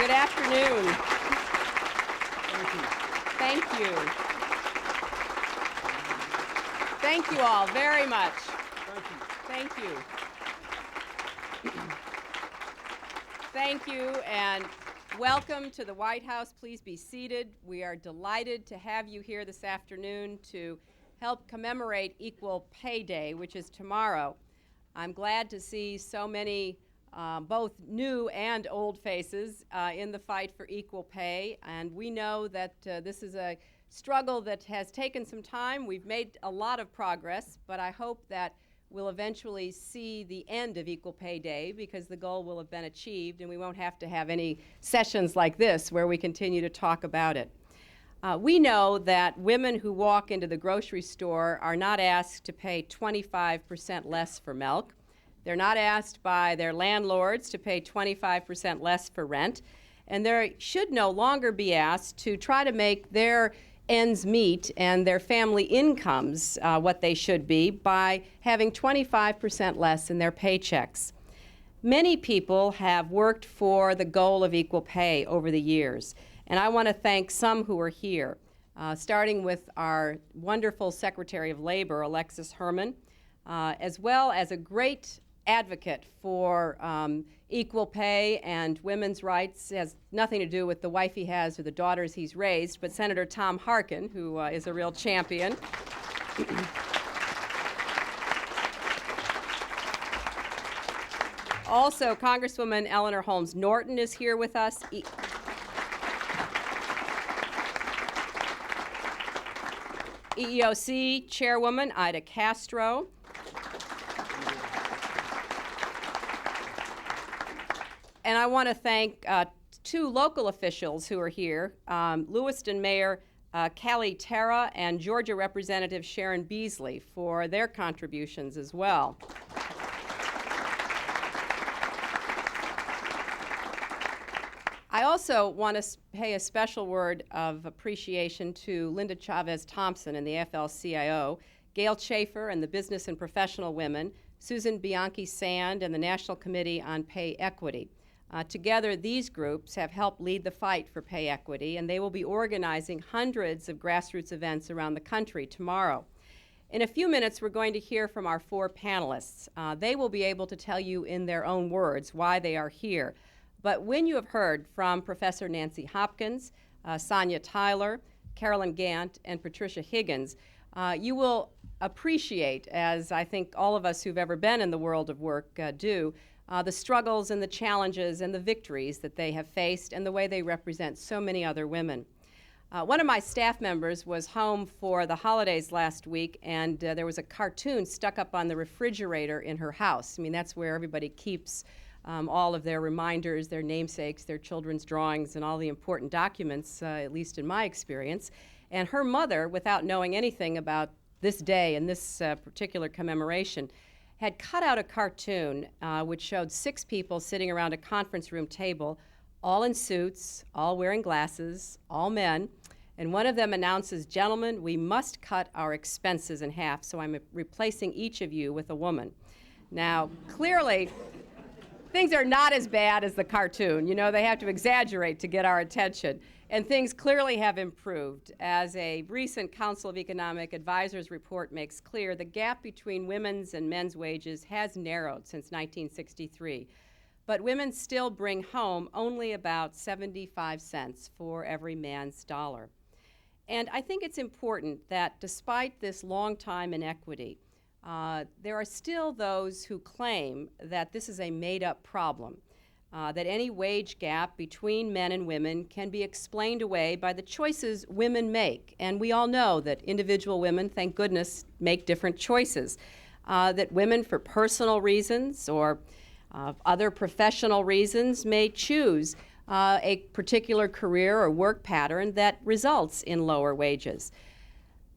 Good afternoon. Thank you. Thank you. Thank you all very much. Thank you. Thank you. Thank you, and welcome to the White House. Please be seated. We are delighted to have you here this afternoon to help commemorate Equal Pay Day, which is tomorrow. I'm glad to see so many both new and old faces in the fight for equal pay, and we know that this is a struggle that has taken some time. We've made a lot of progress, but I hope that we'll eventually see the end of Equal Pay Day because the goal will have been achieved and we won't have to have any sessions like this where we continue to talk about it. We know that women who walk into the grocery store are not asked to pay 25% less for milk. They're not asked by their landlords to pay 25% less for rent, and they should no longer be asked to try to make their ends meet and their family incomes what they should be by having 25% less in their paychecks. Many people have worked for the goal of equal pay over the years, and I want to thank some who are here, starting with our wonderful Secretary of Labor, Alexis Herman, as well as a great advocate for equal pay and women's rights. It has nothing to do with the wife he has or the daughters he's raised, but Senator Tom Harkin, who is a real champion. Also, Congresswoman Eleanor Holmes Norton is here with us. EEOC Chairwoman Ida Castro. And I want to thank two local officials who are here, Lewiston Mayor Callie Terra and Georgia Representative Sharon Beasley for their contributions as well. I also want to pay a special word of appreciation to Linda Chavez Thompson and the AFL-CIO, Gail Schaefer and the Business and Professional Women, Susan Bianchi-Sand and the National Committee on Pay Equity. Together, these groups have helped lead the fight for pay equity, and they will be organizing hundreds of grassroots events around the country tomorrow. In a few minutes, we're going to hear from our four panelists. They will be able to tell you in their own words why they are here. But when you have heard from Professor Nancy Hopkins, Sonia Tyler, Carolyn Gant, and Patricia Higgins, you will appreciate, as I think all of us who've ever been in the world of work do, the struggles and the challenges and the victories that they have faced and the way they represent so many other women. One of my staff members was home for the holidays last week, and there was a cartoon stuck up on the refrigerator in her house. I mean, that's where everybody keeps all of their reminders, their namesakes, their children's drawings, and all the important documents, at least in my experience. And her mother, without knowing anything about this day and this particular commemoration, had cut out a cartoon which showed 6 people sitting around a conference room table, all in suits, all wearing glasses, all men, and one of them announces, "Gentlemen, we must cut our expenses in half, so I'm replacing each of you with a woman." Now, clearly, things are not as bad as the cartoon. You know, they have to exaggerate to get our attention. And things clearly have improved. As a recent Council of Economic Advisors report makes clear, the gap between women's and men's wages has narrowed since 1963. But women still bring home only about 75 cents for every man's dollar. And I think it's important that despite this long time inequity, there are still those who claim that this is a made-up problem. That any wage gap between men and women can be explained away by the choices women make. And we all know that individual women, thank goodness, make different choices. That women, for personal reasons or other professional reasons, may choose a particular career or work pattern that results in lower wages.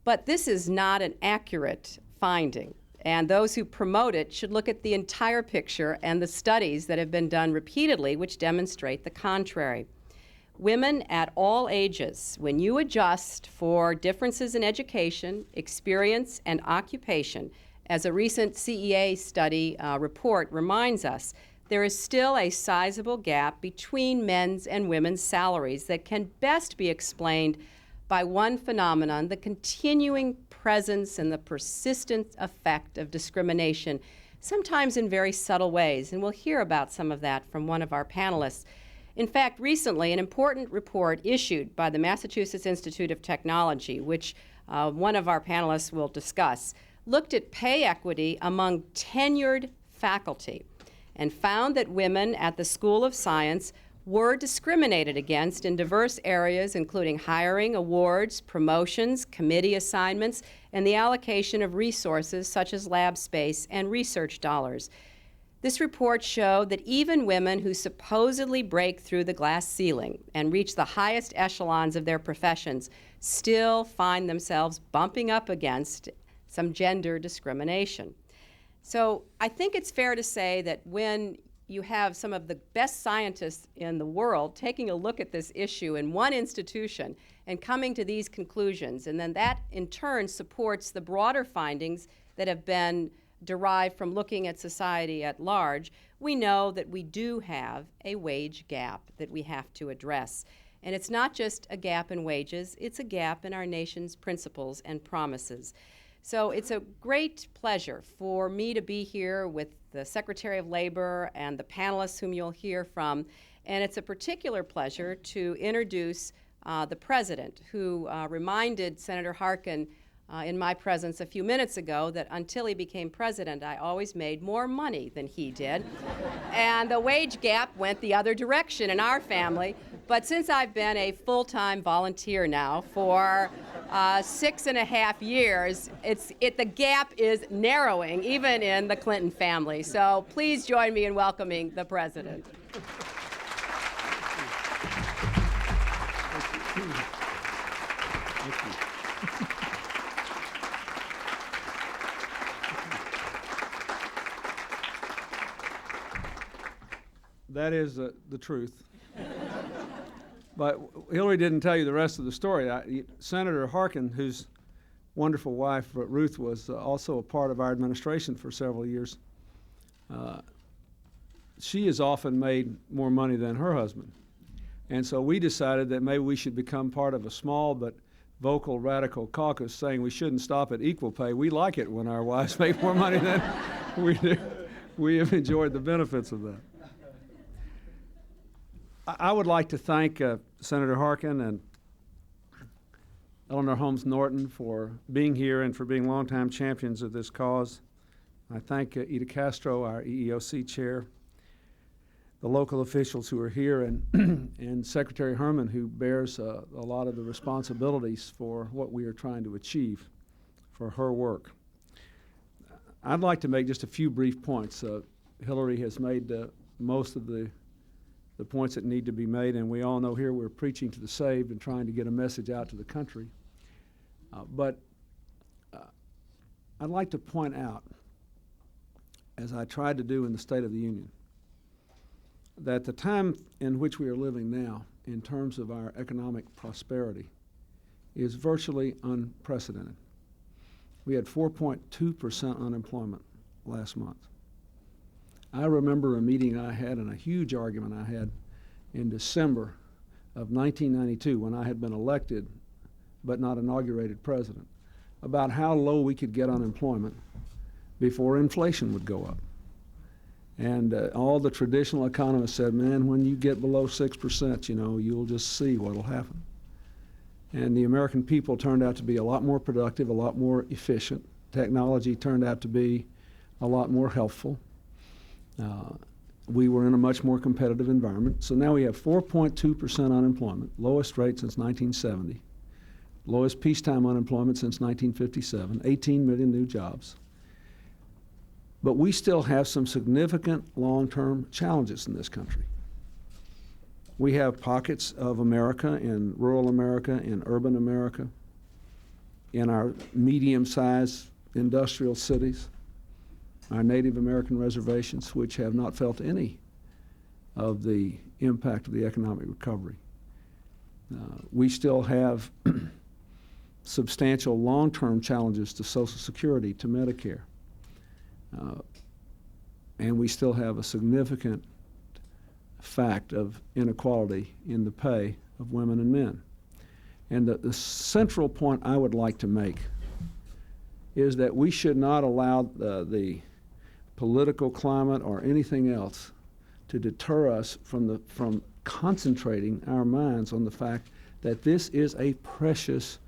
But this is not an accurate finding. And those who promote it should look at the entire picture and the studies that have been done repeatedly which demonstrate the contrary. Women at all ages, when you adjust for differences in education, experience, and occupation, as a recent CEA study report reminds us, there is still a sizable gap between men's and women's salaries that can best be explained by one phenomenon: the continuing presence and the persistent effect of discrimination, sometimes in very subtle ways. And we'll hear about some of that from one of our panelists. In fact, recently, an important report issued by the Massachusetts Institute of Technology, which one of our panelists will discuss, looked at pay equity among tenured faculty and found that women at the School of Science were discriminated against in diverse areas, including hiring, awards, promotions, committee assignments, and the allocation of resources such as lab space and research dollars. This report showed that even women who supposedly break through the glass ceiling and reach the highest echelons of their professions still find themselves bumping up against some gender discrimination. So I think it's fair to say that when you have some of the best scientists in the world taking a look at this issue in one institution and coming to these conclusions, and then that in turn supports the broader findings that have been derived from looking at society at large, we know that we do have a wage gap that we have to address. And it's not just a gap in wages, it's a gap in our nation's principles and promises. So it's a great pleasure for me to be here with the Secretary of Labor and the panelists whom you'll hear from. And it's a particular pleasure to introduce the President, who reminded Senator Harkin in my presence a few minutes ago that until he became president, I always made more money than he did. And the wage gap went the other direction in our family. But since I've been a full-time volunteer now for 6.5 years, the gap is narrowing, even in the Clinton family. So please join me in welcoming the President. That is the truth. But Hillary didn't tell you the rest of the story. Senator Harkin, whose wonderful wife, Ruth, was also a part of our administration for several years, she has often made more money than her husband. And so we decided that maybe we should become part of a small but vocal radical caucus saying we shouldn't stop at equal pay. We like it when our wives make more money than we do. We have enjoyed the benefits of that. I would like to thank Senator Harkin and Eleanor Holmes Norton for being here and for being longtime champions of this cause. I thank Ida Castro, our EEOC chair, the local officials who are here, and Secretary Herman, who bears a lot of the responsibilities for what we are trying to achieve for her work. I'd like to make just a few brief points. Hillary has made most of the points that need to be made, and we all know here we're preaching to the saved and trying to get a message out to the country. But I'd like to point out, as I tried to do in the State of the Union, that the time in which we are living now, in terms of our economic prosperity, is virtually unprecedented. We had 4.2% unemployment last month. I remember a meeting I had and a huge argument I had in December of 1992 when I had been elected but not inaugurated president about how low we could get unemployment before inflation would go up. And all the traditional economists said, man, when you get below 6%, you'll just see what'll happen. And the American people turned out to be a lot more productive, a lot more efficient. Technology turned out to be a lot more helpful. We were in a much more competitive environment. So now we have 4.2% unemployment, lowest rate since 1970, lowest peacetime unemployment since 1957, 18 million new jobs. But we still have some significant long-term challenges in this country. We have pockets of America, in rural America, in urban America, in our medium-sized industrial cities, our Native American reservations, which have not felt any of the impact of the economic recovery. We still have substantial long-term challenges to Social Security, to Medicare. and we still have a significant fact of inequality in the pay of women and men. And the central point I would like to make is that we should not allow the political climate or anything else to deter us from concentrating our minds on the fact that this is a precious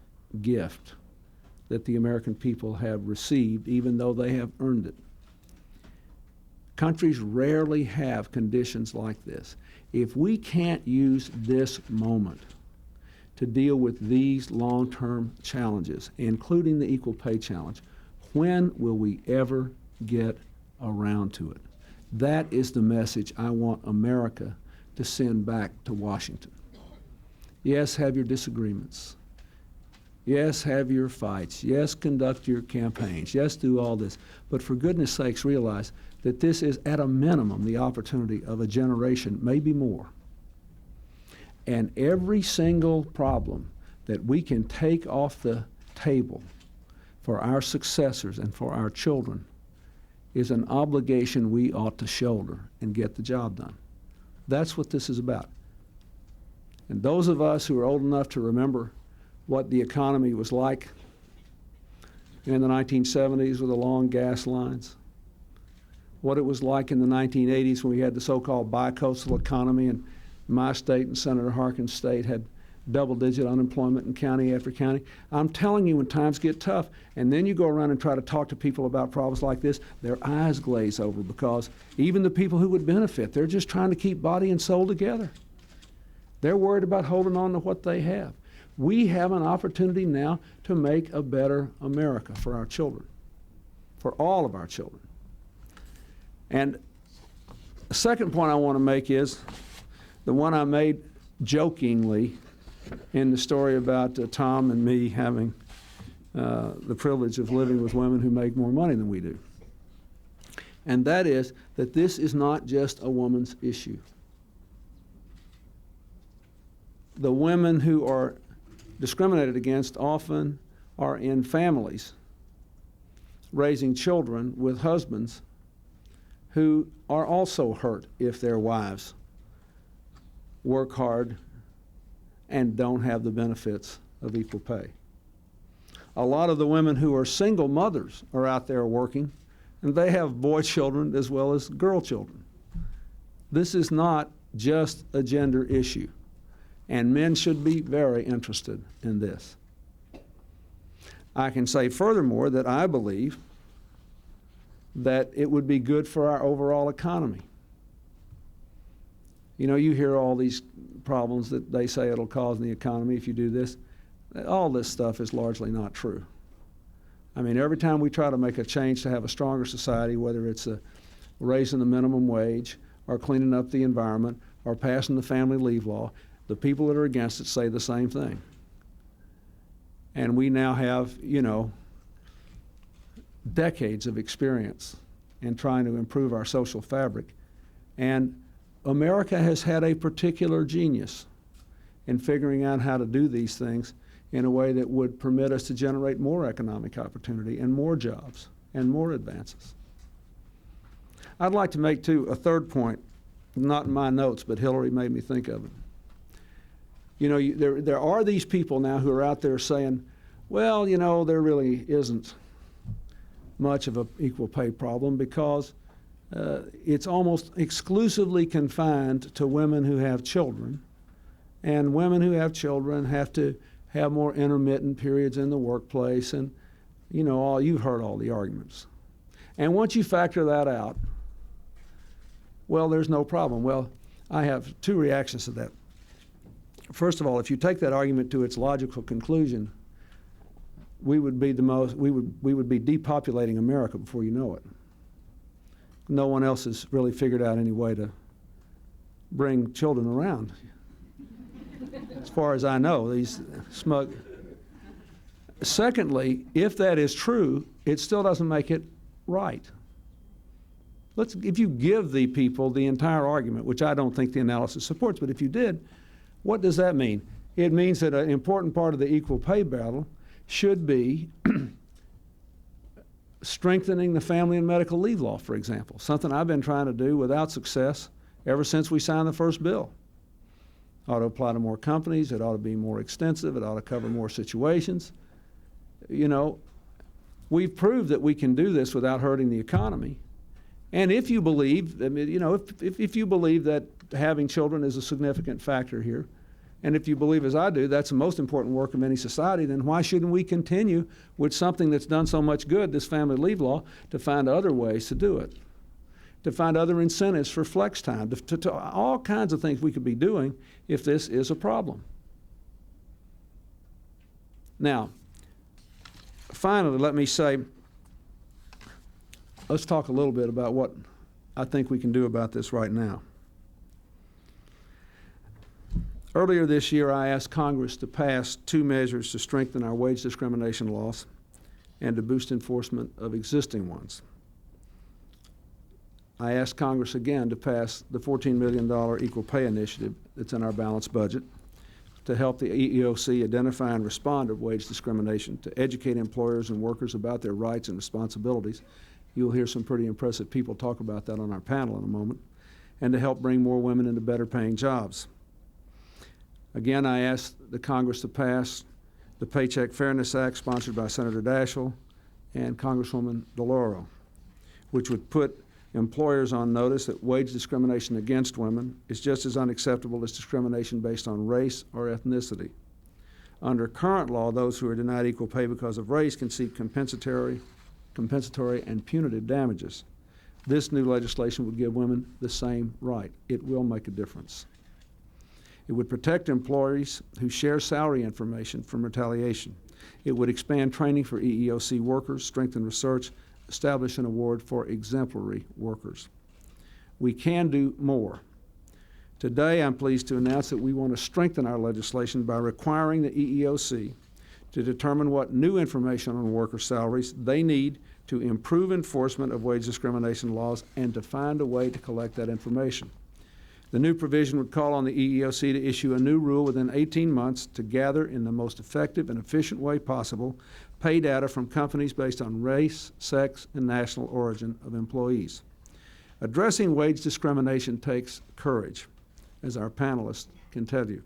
gift that the American people have received, even though they have earned it. Countries rarely have conditions like this. If we can't use this moment to deal with these long-term challenges, including the equal pay challenge, when will we ever get around to it? That is the message I want America to send back to Washington. Yes, have your disagreements. Yes, have your fights. Yes, conduct your campaigns. Yes, do all this. But for goodness sakes, realize that this is at a minimum the opportunity of a generation, maybe more. And every single problem that we can take off the table for our successors and for our children is an obligation we ought to shoulder and get the job done. That's what this is about. And those of us who are old enough to remember what the economy was like in the 1970s with the long gas lines, what it was like in the 1980s when we had the so-called bi-coastal economy, and my state and Senator Harkin's state had double-digit unemployment in county after county. I'm telling you, when times get tough, and then you go around and try to talk to people about problems like this, their eyes glaze over, because even the people who would benefit, they're just trying to keep body and soul together. They're worried about holding on to what they have. We have an opportunity now to make a better America for our children, for all of our children. And the second point I want to make is the one I made jokingly in the story about Tom and me having the privilege of living with women who make more money than we do. And that is that this is not just a woman's issue. The women who are discriminated against often are in families raising children with husbands who are also hurt if their wives work hard and don't have the benefits of equal pay. A lot of the women who are single mothers are out there working, and they have boy children as well as girl children. This is not just a gender issue, and men should be very interested in this. I can say furthermore that I believe that it would be good for our overall economy. You know, you hear all these problems that they say it'll cause in the economy if you do this. All this stuff is largely not true. I mean, every time we try to make a change to have a stronger society, whether it's raising the minimum wage or cleaning up the environment or passing the family leave law, the people that are against it say the same thing. And we now have, you know, decades of experience in trying to improve our social fabric. And America has had a particular genius in figuring out how to do these things in a way that would permit us to generate more economic opportunity and more jobs and more advances. I'd like to make, too, a third point, not in my notes, but Hillary made me think of it. You know, there are these people now who are out there saying, well, you know, there really isn't much of an equal pay problem because it's almost exclusively confined to women who have children, and women who have children have to have more intermittent periods in the workplace, and you know, you've heard all the arguments. And once you factor that out, well, there's no problem. Well, I have two reactions to that. First of all, if you take that argument to its logical conclusion, we would be depopulating America before you know it. No one else has really figured out any way to bring children around. As far as I know, these smug. Secondly, if that is true, it still doesn't make it right. If you give the people the entire argument, which I don't think the analysis supports, but if you did, what does that mean? It means that an important part of the equal pay battle should be strengthening the family and medical leave law, for example, something I've been trying to do without success ever since we signed the first bill. Ought to apply to more companies. It ought to be more extensive. It ought to cover more situations. You know, we've proved that we can do this without hurting the economy. And if you believe, I mean, you know, if you believe that having children is a significant factor here, and if you believe, as I do, that's the most important work of any society, then why shouldn't we continue with something that's done so much good, this family leave law, to find other ways to do it, to find other incentives for flex time, to all kinds of things we could be doing if this is a problem. Now, finally, let me say, let's talk a little bit about what I think we can do about this right now. Earlier this year, I asked Congress to pass 2 measures to strengthen our wage discrimination laws and to boost enforcement of existing ones. I asked Congress again to pass the $14 million Equal Pay initiative that's in our balanced budget to help the EEOC identify and respond to wage discrimination, to educate employers and workers about their rights and responsibilities. You'll hear some pretty impressive people talk about that on our panel in a moment, and to help bring more women into better paying jobs. Again, I asked the Congress to pass the Paycheck Fairness Act sponsored by Senator Daschle and Congresswoman DeLauro, which would put employers on notice that wage discrimination against women is just as unacceptable as discrimination based on race or ethnicity. Under current law, those who are denied equal pay because of race can seek compensatory and punitive damages. This new legislation would give women the same right. It will make a difference. It would protect employees who share salary information from retaliation. It would expand training for EEOC workers, strengthen research, establish an award for exemplary workers. We can do more. Today, I'm pleased to announce that we want to strengthen our legislation by requiring the EEOC to determine what new information on worker salaries they need to improve enforcement of wage discrimination laws and to find a way to collect that information. The new provision would call on the EEOC to issue a new rule within 18 months to gather in the most effective and efficient way possible pay data from companies based on race, sex, and national origin of employees. Addressing wage discrimination takes courage, as our panelists can tell you.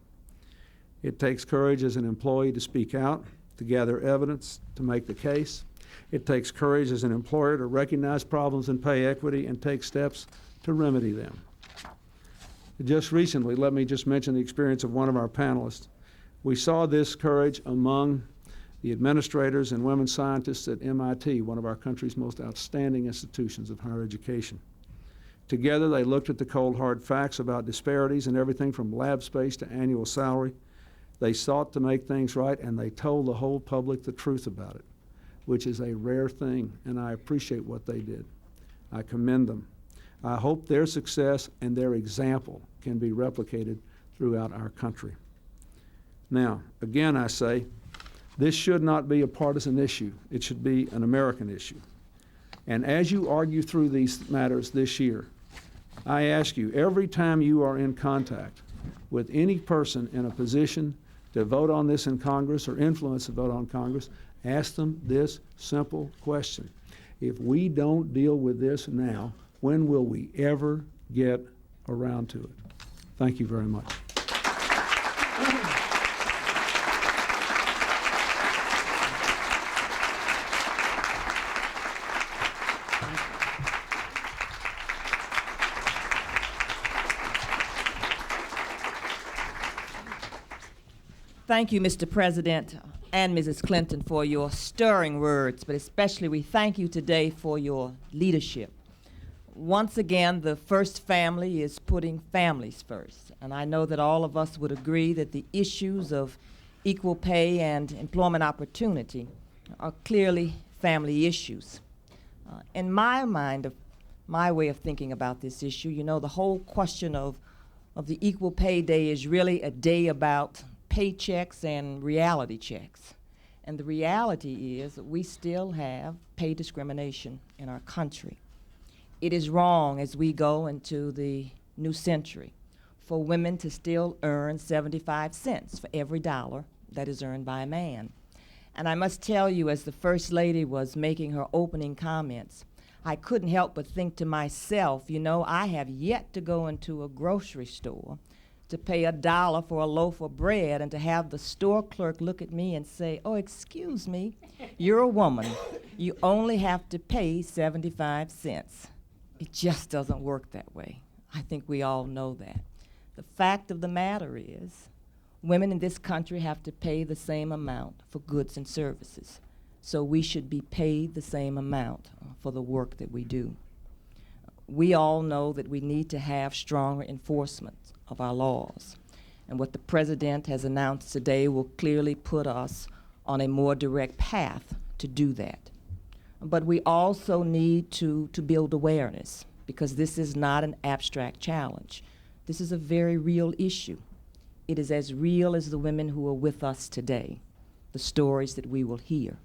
It takes courage as an employee to speak out, to gather evidence, to make the case. It takes courage as an employer to recognize problems in pay equity and take steps to remedy them. Just recently, let me just mention the experience of one of our panelists. We saw this courage among the administrators and women scientists at MIT, one of our country's most outstanding institutions of higher education. Together, they looked at the cold, hard facts about disparities in everything from lab space to annual salary. They sought to make things right, and they told the whole public the truth about it, which is a rare thing, and I appreciate what they did. I commend them. I hope their success and their example can be replicated throughout our country. Now, again, I say, this should not be a partisan issue. It should be an American issue. And as you argue through these matters this year, I ask you, every time you are in contact with any person in a position to vote on this in Congress or influence a vote on Congress, ask them this simple question. If we don't deal with this now, when will we ever get around to it? Thank you very much. Thank you, Mr. President and Mrs. Clinton, for your stirring words, but especially we thank you today for your leadership. Once again, the first family is putting families first, and I know that all of us would agree that the issues of equal pay and employment opportunity are clearly family issues. In my mind, my way of thinking about this issue, you know, the whole question of the Equal Pay Day is really a day about paychecks and reality checks. And the reality is that we still have pay discrimination in our country. It is wrong as we go into the new century for women to still earn 75 cents for every dollar that is earned by a man. And I must tell you, as the First Lady was making her opening comments, I couldn't help but think to myself, you know, I have yet to go into a grocery store to pay $1 for a loaf of bread and to have the store clerk look at me and say, oh, excuse me, you're a woman. You only have to pay 75 cents. It just doesn't work that way. I think we all know that. The fact of the matter is, women in this country have to pay the same amount for goods and services. So we should be paid the same amount for the work that we do. We all know that we need to have stronger enforcement of our laws. And what the President has announced today will clearly put us on a more direct path to do that. But we also need to build awareness, because this is not an abstract challenge. This is a very real issue. It is as real as the women who are with us today, the stories that we will hear.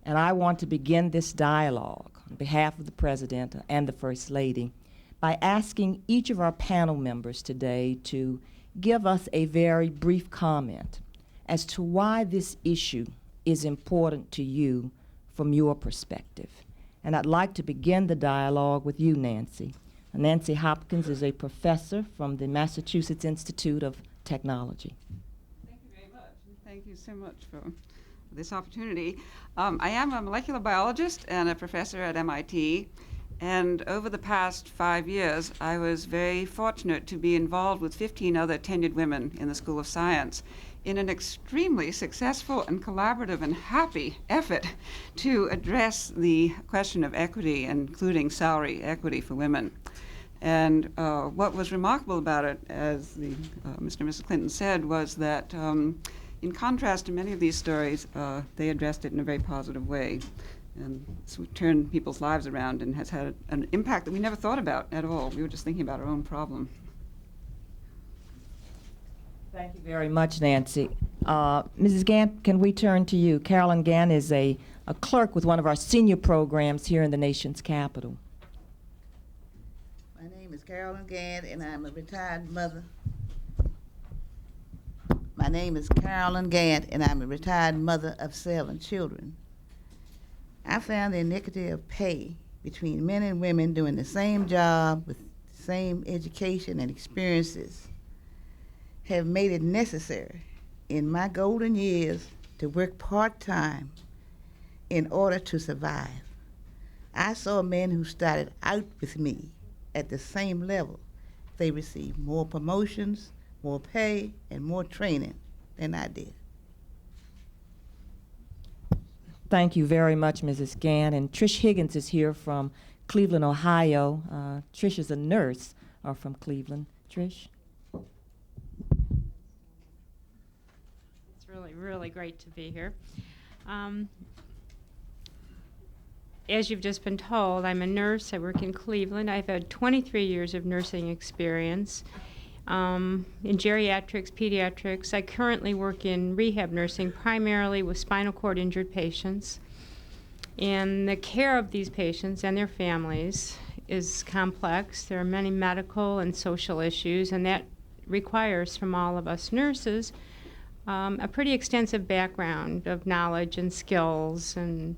And I want to begin this dialogue on behalf of the President and the First Lady by asking each of our panel members today to give us a very brief comment as to why this issue is important to you from your perspective. And I'd like to begin the dialogue with you, Nancy. Nancy Hopkins is a professor from the Massachusetts Institute of Technology. Thank you very much. Thank you so much for this opportunity. I am a molecular biologist and a professor at MIT. And over the past 5 years, I was very fortunate to be involved with 15 other tenured women in the School of Science in an extremely successful and collaborative and happy effort to address the question of equity, including salary equity for women. And what was remarkable about it, as Mr. and Mrs. Clinton said, was that in contrast to many of these stories, they addressed it in a very positive way. And so it turned people's lives around and has had an impact that we never thought about at all. We were just thinking about our own problem. Thank you very much, Nancy. Mrs. Gant, can we turn to you? Carolyn Gant is a clerk with one of our senior programs here in the nation's capital. My name is Carolyn Gant, and I'm a retired mother. My name is Carolyn Gant, and I'm a retired mother of 7 children. I found the inequity of pay between men and women doing the same job with the same education and experiences have made it necessary in my golden years to work part-time in order to survive. I saw men who started out with me at the same level. They received more promotions, more pay, and more training than I did. Thank you very much, Mrs. Gant. And Trish Higgins is here from Cleveland, Ohio. Trish is a nurse from Cleveland. Trish? It's really great to be here. As you've just been told, I'm a nurse. I work in Cleveland. I've had 23 years of nursing experience in geriatrics, pediatrics. I currently work in rehab nursing, primarily with spinal cord injured patients. And the care of these patients and their families is complex. There are many medical and social issues, and that requires from all of us nurses a pretty extensive background of knowledge and skills, and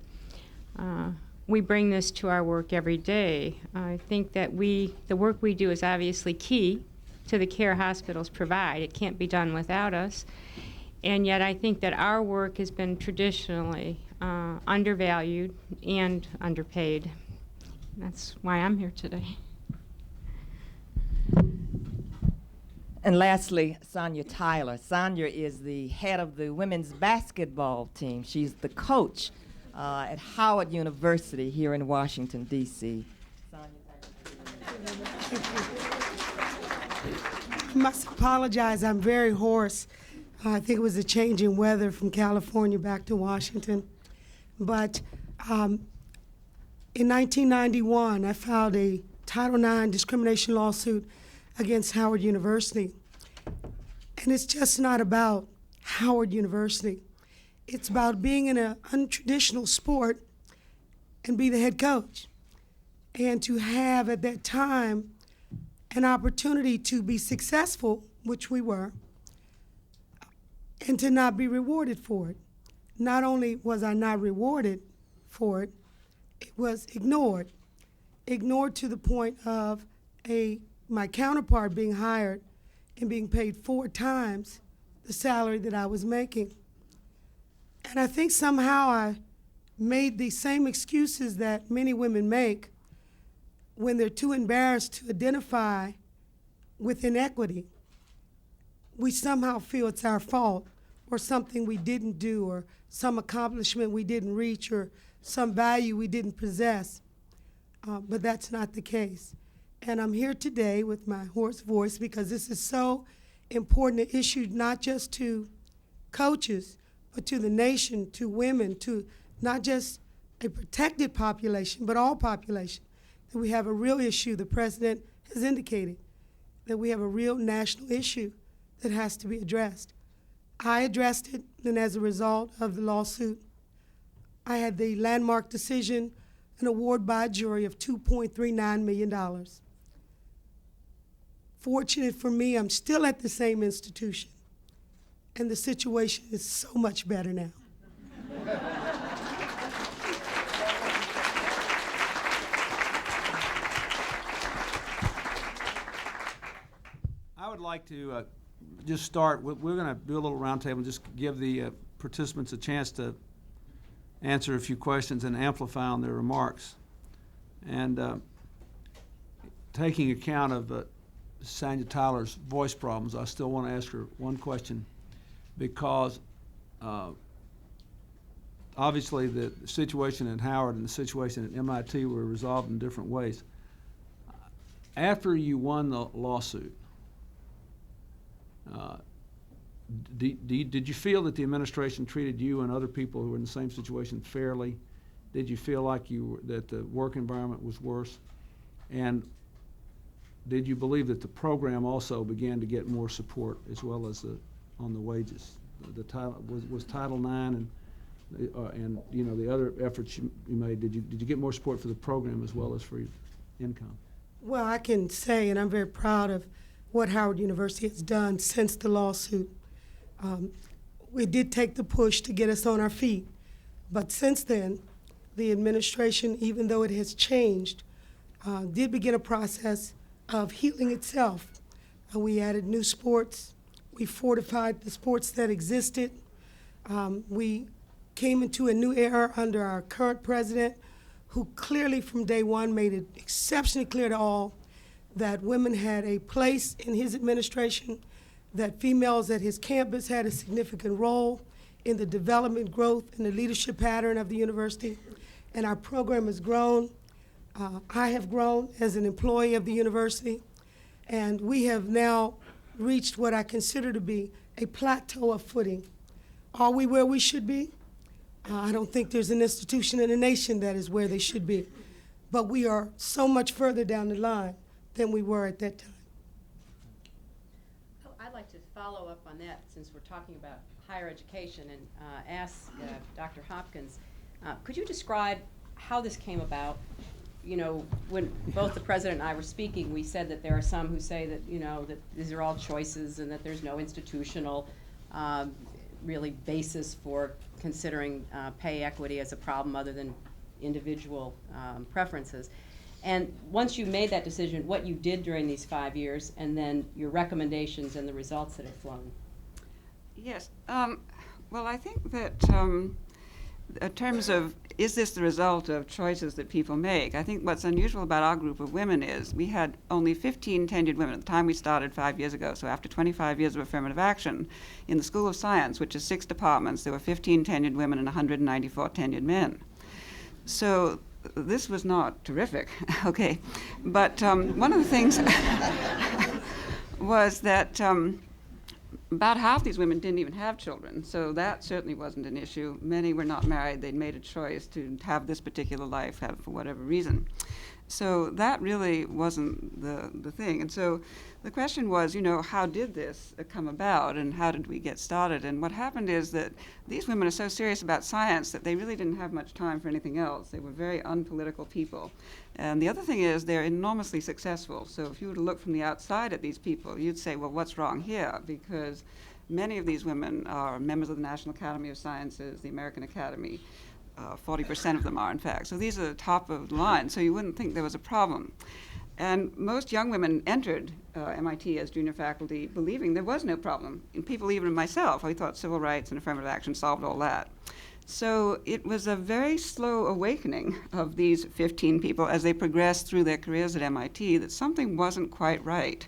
we bring this to our work every day. I think that the work we do is obviously key to the care hospitals provide. It can't be done without us. And yet I think that our work has been traditionally undervalued and underpaid. That's why I'm here today. And lastly, Sonia Tyler. Sonia is the head of the women's basketball team. She's the coach at Howard University here in Washington, D.C. I must apologize, I'm very hoarse. I think it was a change in weather from California back to Washington. But in 1991, I filed a Title IX discrimination lawsuit against Howard University. And it's just not about Howard University. It's about being in an untraditional sport and be the head coach. And to have, at that time, an opportunity to be successful, which we were, and to not be rewarded for it. not only was I not rewarded for it, it was ignored. Ignored to the point of my counterpart being hired and being paid 4 times the salary that I was making. And I think somehow I made the same excuses that many women make when they're too embarrassed to identify with inequity. We somehow feel it's our fault, or something we didn't do, or some accomplishment we didn't reach, or some value we didn't possess. But that's not the case. And I'm here today with my hoarse voice because this is so important an issue, not just to coaches, but to the nation, to women, to not just a protected population, but all population. That we have a real issue. The president has indicated that we have a real national issue that has to be addressed. I addressed it, and as a result of the lawsuit, I had the landmark decision, an award by a jury of $2.39 million. Fortunate for me, I'm still at the same institution, and the situation is so much better now. I would like to just start. We're going to do a little roundtable and just give the participants a chance to answer a few questions and amplify on their remarks. And taking account of Sanya Tyler's voice problems, I still want to ask her one question, because obviously the situation at Howard and the situation at MIT were resolved in different ways. After you won the lawsuit, did you feel that the administration treated you and other people who were in the same situation fairly? Did you feel like that the work environment was worse? And did you believe that the program also began to get more support as well as on the wages? Was Title IX and you know the other efforts you made? Did you get more support for the program as well as for your income? Well, I can say, and I'm very proud of what Howard University has done since the lawsuit. We did take the push to get us on our feet, but since then, the administration, even though it has changed, did begin a process of healing itself. We added new sports. We fortified the sports that existed. We came into a new era under our current president, who clearly from day one made it exceptionally clear to all that women had a place in his administration, that females at his campus had a significant role in the development, growth, and the leadership pattern of the university. And our program has grown. I have grown as an employee of the university, and we have now reached what I consider to be a plateau of footing. Are we where we should be? I don't think there's an institution in the nation that is where they should be, but we are so much further down the line than we were at that time. I'd like to follow up on that since we're talking about higher education and ask Dr. Hopkins, could you describe how this came about? You know, when both the president and I were speaking, we said that there are some who say that, you know, that these are all choices and that there's no institutional really basis for considering pay equity as a problem other than individual preferences. And once you made that decision, what you did during these 5 years, and then your recommendations and the results that have flown. Yes. Well, I think that in terms of, is this the result of choices that people make? I think what's unusual about our group of women is we had only 15 tenured women at the time we started 5 years ago. So after 25 years of affirmative action, in the School of Science, which is 6 departments, there were 15 tenured women and 194 tenured men. So this was not terrific, okay. But one of the things was that about half these women didn't even have children, so that certainly wasn't an issue. Many were not married. They'd made a choice to have this particular life for whatever reason. So that really wasn't the thing. And so the question was, you know, how did this come about and how did we get started? And what happened is that these women are so serious about science that they really didn't have much time for anything else. They were very unpolitical people. And the other thing is they're enormously successful. So if you were to look from the outside at these people, you'd say, well, what's wrong here? Because Many of these women are members of the National Academy of Sciences, the American Academy. 40% of them are, in fact. So these are the top of the line, so you wouldn't think there was a problem. And most young women entered MIT as junior faculty believing there was no problem. And people, even myself, I thought civil rights and affirmative action solved all that. So it was a very slow awakening of these 15 people as they progressed through their careers at MIT that something wasn't quite right.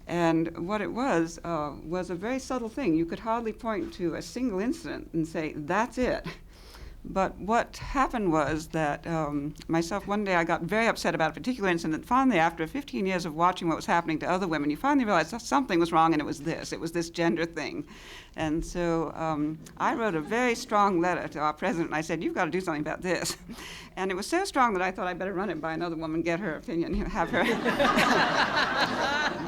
And what it was a very subtle thing. You could hardly point to a single incident and say, that's it. But what happened was that myself, one day I got very upset about a particular incident. Finally, after 15 years of watching what was happening to other women, you finally realized that something was wrong, and it was this gender thing. And so I wrote a very strong letter to our president, and I said, you've got to do something about this. And it was so strong that I thought I'd better run it by another woman, get her opinion, have her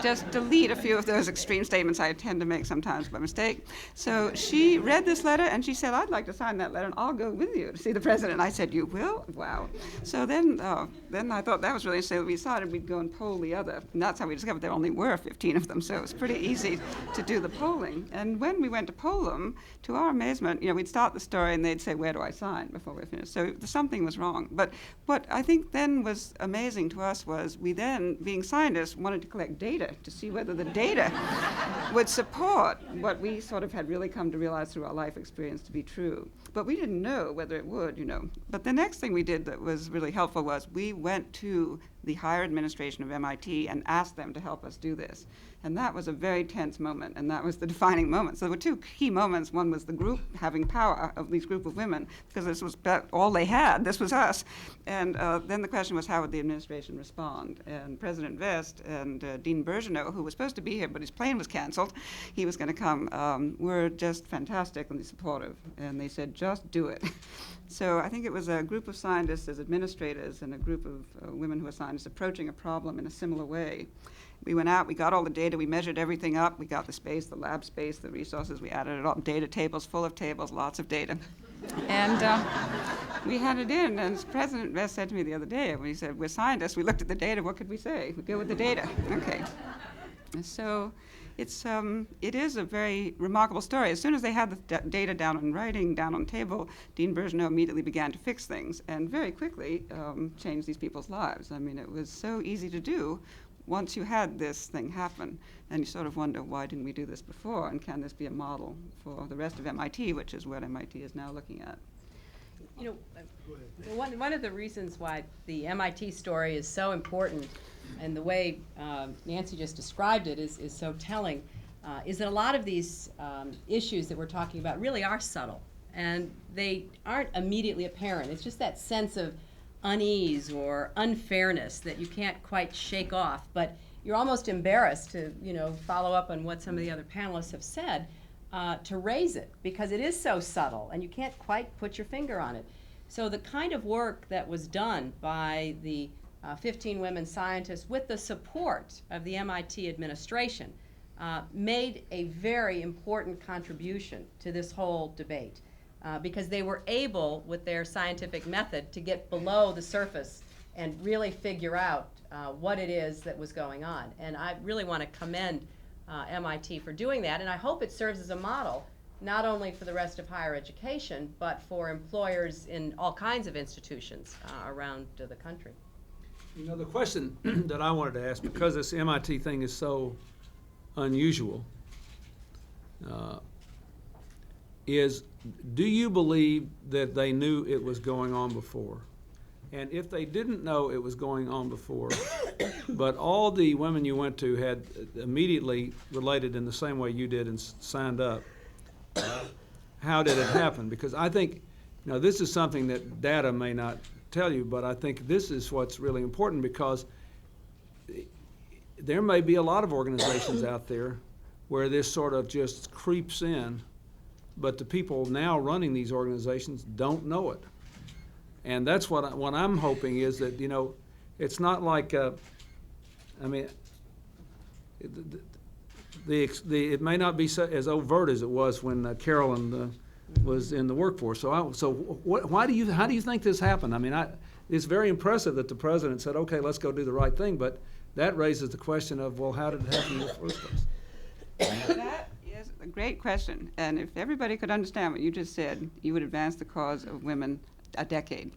just delete a few of those extreme statements I tend to make sometimes by mistake. So she read this letter, and she said, I'd like to sign that letter, and I'll go with you to see the president. I said, you will? Wow. So then I thought that was really interesting. So we decided we'd go and poll the other. And that's how we discovered there only were 15 of them, so it was pretty easy to do the polling. And when we went to poll them, to our amazement, we'd start the story, and they'd say, where do I sign before we finished? So something was wrong. But what I think then was amazing to us was we then, being scientists, wanted to collect data to see whether the data would support what we sort of had really come to realize through our life experience to be true. But we didn't know whether it would, But the next thing we did that was really helpful was we went to the higher administration of MIT and asked them to help us do this. And that was a very tense moment, and that was the defining moment. So there were two key moments. One was the group having power of these group of women, because this was all they had. This was us. And then the question was, how would the administration respond? And President Vest and Dean Bergeneau, who was supposed to be here, but his plane was canceled, he was going to come, were just fantastically supportive. And they said, just do it. So I think it was a group of scientists as administrators and a group of women who are scientists approaching a problem in a similar way. We went out, we got all the data, we measured everything up, we got the space, the lab space, the resources, we added it all, data tables full of tables, lots of data. And we had it in, and as President Vest said to me the other day, when he said, we're scientists, we looked at the data, what could we say? We go with the data. Okay. And so it is a very remarkable story. As soon as they had the data down in writing, down on table, Dean Bergeneau immediately began to fix things and very quickly changed these people's lives. I mean, it was so easy to do once you had this thing happen, and you sort of wonder, why didn't we do this before, and can this be a model for the rest of MIT, which is what MIT is now looking at. One of the reasons why the MIT story is so important, and the way Nancy just described it is so telling, is that a lot of these issues that we're talking about really are subtle, and they aren't immediately apparent. It's just that sense of unease or unfairness that you can't quite shake off, but you're almost embarrassed to follow up on what some of the other panelists have said, to raise it, because it is so subtle and you can't quite put your finger on it. So the kind of work that was done by the 15 women scientists with the support of the MIT administration made a very important contribution to this whole debate. Because they were able, with their scientific method, to get below the surface and really figure out what it is that was going on. And I really want to commend MIT for doing that, and I hope it serves as a model, not only for the rest of higher education, but for employers in all kinds of institutions around the country. The question that I wanted to ask, because this MIT thing is so unusual, is, do you believe that they knew it was going on before? And if they didn't know it was going on before, but all the women you went to had immediately related in the same way you did and signed up, how did it happen? Because I think, this is something that data may not tell you, but I think this is what's really important, because there may be a lot of organizations out there where this sort of just creeps in, but the people now running these organizations don't know it. And that's what I'm hoping is that, it's not like, it may not be as overt as it was when Carolyn was in the workforce. How do you think this happened? It's very impressive that the president said, okay, let's go do the right thing, but that raises the question of, well, how did it happen in the first place? a great question. And if everybody could understand what you just said, you would advance the cause of women a decade.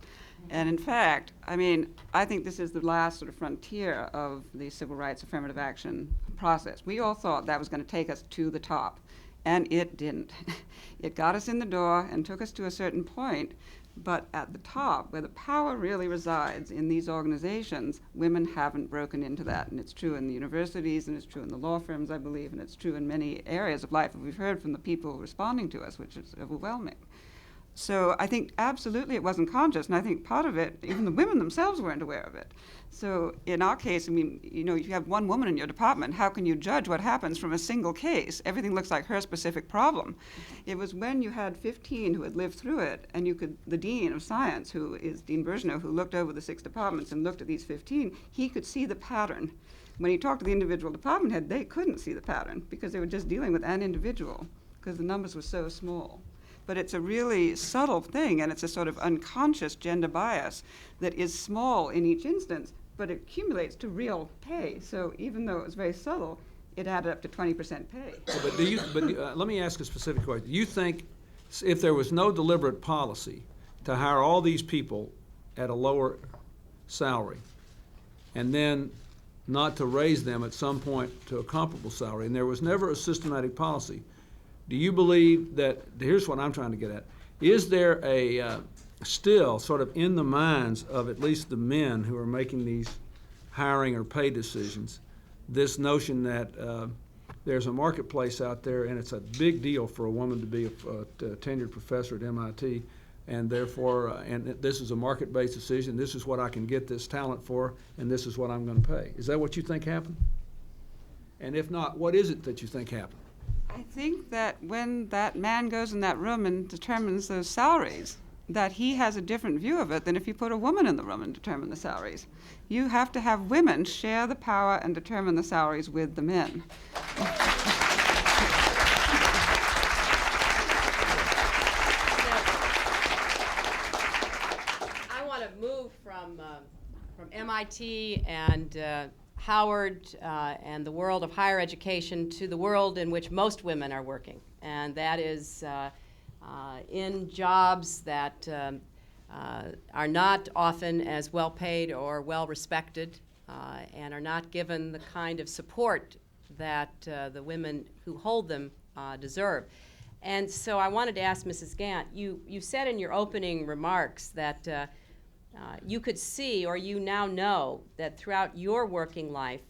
And in fact, I mean, I think this is the last sort of frontier of the civil rights affirmative action process. We all thought that was going to take us to the top, and it didn't. It got us in the door and took us to a certain point, but at the top, where the power really resides in these organizations, women haven't broken into that. And it's true in the universities, and it's true in the law firms, I believe, and it's true in many areas of life. And we've heard from the people responding to us, which is overwhelming. So I think absolutely it wasn't conscious, and I think part of it, even the women themselves weren't aware of it. So in our case, I mean, you know, if you have one woman in your department, how can you judge what happens from a single case? Everything looks like her specific problem. It was when you had 15 who had lived through it, and you could, the dean of science, who is Dean Bergeneau, who looked over the 6 departments and looked at these 15, he could see the pattern. When he talked to the individual department head, they couldn't see the pattern because they were just dealing with an individual because the numbers were so small. But it's a really subtle thing, and it's a sort of unconscious gender bias that is small in each instance, but it accumulates to real pay. So even though it was very subtle, it added up to 20% pay. But let me ask a specific question. Do you think if there was no deliberate policy to hire all these people at a lower salary and then not to raise them at some point to a comparable salary, and there was never a systematic policy, do you believe that, here's what I'm trying to get at, is there a still sort of in the minds of at least the men who are making these hiring or pay decisions, this notion that there's a marketplace out there and it's a big deal for a woman to be a tenured professor at MIT, and therefore, and this is a market-based decision, this is what I can get this talent for, and this is what I'm going to pay. Is that what you think happened? And if not, what is it that you think happened? I think that when that man goes in that room and determines those salaries, that he has a different view of it than if you put a woman in the room and determine the salaries. You have to have women share the power and determine the salaries with the men. I want to move from MIT and Howard and the world of higher education to the world in which most women are working, and that is in jobs that are not often as well paid or well respected and are not given the kind of support that the women who hold them deserve. And so I wanted to ask Mrs. Gant, you said in your opening remarks that you could see, or you now know, that throughout your working life,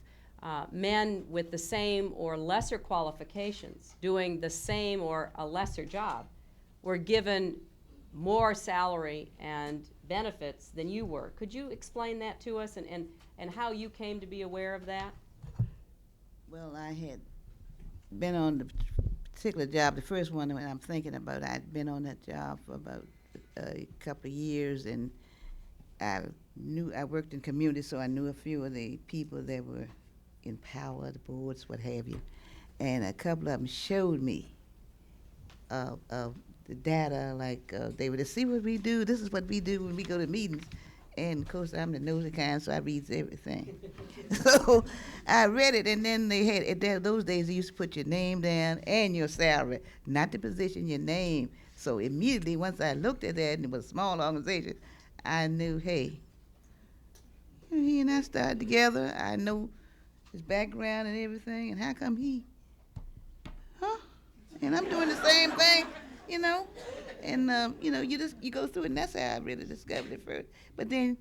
men with the same or lesser qualifications doing the same or a lesser job were given more salary and benefits than you were. Could you explain that to us and how you came to be aware of that? Well, I had been on the particular job, the first one that I'm thinking about, I'd been on that job for about a couple of years, and I worked in community, so I knew a few of the people that were in power, the boards, what have you. And a couple of them showed me the data, like they would see what we do. This is what we do when we go to meetings. And of course, I'm the nosy kind, so I read everything. So I read it, and then they had, those days they used to put your name down and your salary, not the position, your name. So immediately, once I looked at that, and it was a small organization, I knew, hey, he and I started together. I know his background and everything, and how come he, and I'm doing the same thing, you know? And, you go through it, and that's how I really discovered it first. But then,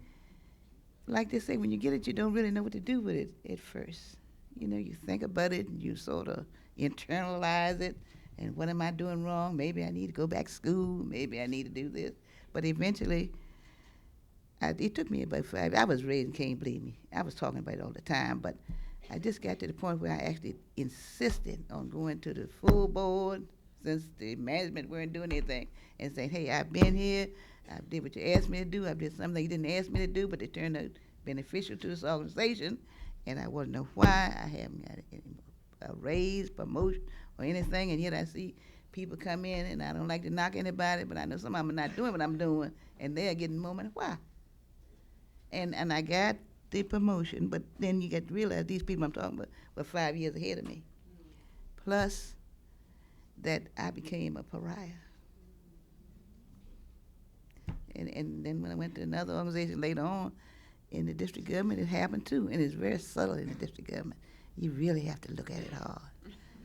like they say, when you get it, you don't really know what to do with it at first. You know, you think about it, and you sort of internalize it, and what am I doing wrong? Maybe I need to go back to school. Maybe I need to do this. But eventually, it took me about 5. I was raised, can't believe me. I was talking about it all the time, but I just got to the point where I actually insisted on going to the full board, since the management weren't doing anything, and saying, hey, I've been here, I did what you asked me to do, I did something you didn't ask me to do, but it turned out beneficial to this organization, and I want to know why I haven't got a raise, promotion, or anything, and yet I see people come in, and I don't like to knock anybody, but I know some of them are not doing what I'm doing, and they're getting more money. Why? And I got the promotion, but then you get to realize these people I'm talking about were 5 years ahead of me. Plus, that I became a pariah. And then when I went to another organization later on in the district government, it happened too. And it's very subtle in the district government. You really have to look at it hard.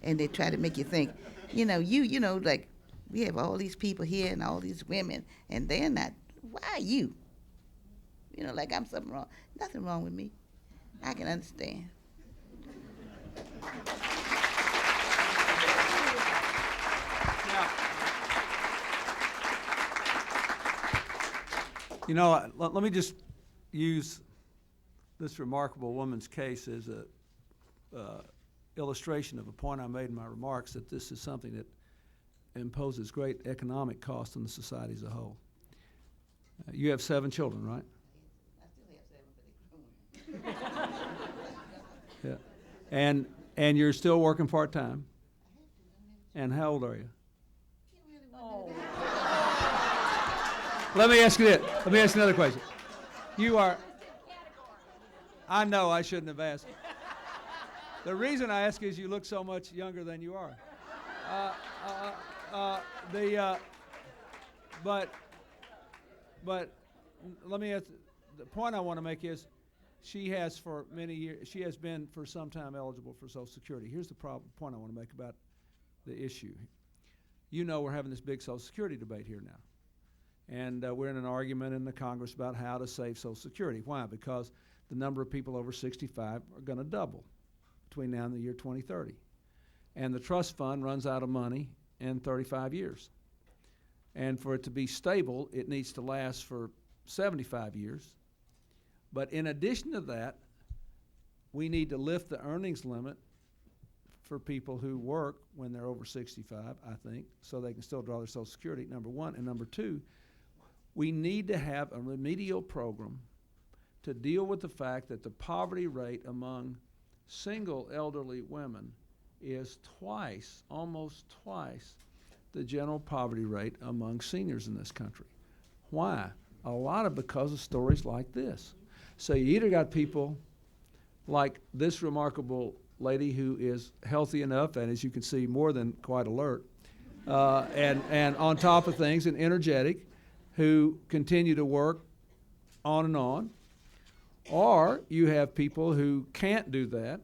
And they try to make you think, you know, like we have all these people here and all these women, and they're not, why are you? You know, like I'm something wrong. Nothing wrong with me. I can understand. You know, let me just use this remarkable woman's case as a illustration of a point I made in my remarks, that this is something that imposes great economic cost on the society as a whole. You have 7 children, right? I still have 7, but they're grown. Yeah. And you're still working part-time? And how old are you? Let me ask you this. Let me ask you another question. You are, I know I shouldn't have asked. The reason I ask is you look so much younger than you are. But let me ask, the point I want to make is she has for many years, she has been for some time eligible for Social Security. Here's the point I want to make about the issue. You know we're having this big Social Security debate here now. And we're in an argument in the Congress about how to save Social Security. Why? Because the number of people over 65 are going to double between now and the year 2030. And the trust fund runs out of money in 35 years. And for it to be stable, it needs to last for 75 years. But in addition to that, we need to lift the earnings limit for people who work when they're over 65, I think, so they can still draw their Social Security, number one. And number two, we need to have a remedial program to deal with the fact that the poverty rate among single elderly women is twice, almost twice, the general poverty rate among seniors in this country. Why? A lot of because of stories like this. So you either got people like this remarkable lady who is healthy enough and, as you can see, more than quite alert, and on top of things and energetic, who continue to work on and on, or you have people who can't do that,